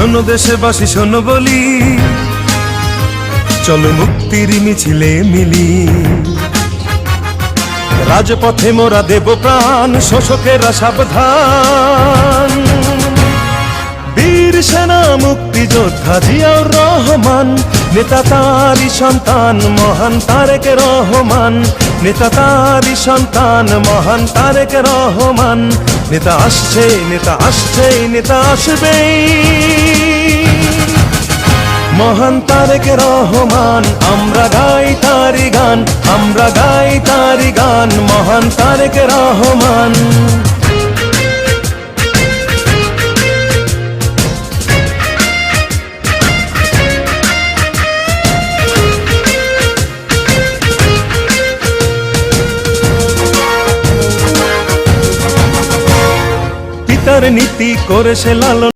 শোনো দেশবাসী শোনো বলি, চলো মুক্তির মিছিলে মিলি। রাজপথে মোরা দেব প্রাণ, শোষকেরা সাবধান। বীর সেনা মুক্তিযোদ্ধা জিয়াউর রহমান, নেতা তারই সন্তান মহান তারেক রহমান। নেতা তারই সন্তান মহান তারেক রহমান। নেতা আসছে, নেতা আসছে, নেতা আসবেই। মহান তারেক রহমান, আমরা গাই তারি গান, আমরা গাই তারি গান, মহান তারেক রহমান। পিতার নীতি করে সে লালন